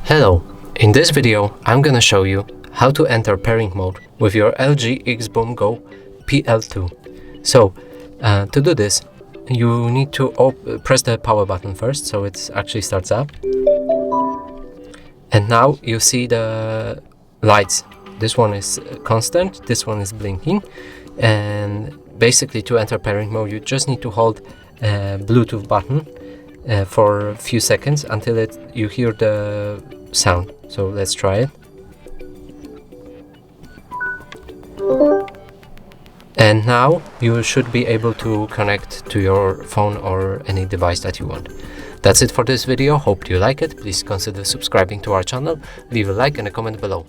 Hello, in this video I'm gonna show you how to enter pairing mode with your LG XBOOM Go PL2. So to do this you need to press the power button first, so it actually starts up. And now you see the lights. This one is constant, this one is blinking, and basically to enter pairing mode you just need to hold a Bluetooth button for a few seconds until you hear the sound. So let's try it. And now you should be able to connect to your phone or any device that you want. That's it for this video. Hope you like it. Please consider subscribing to our channel, leave a like and a comment below.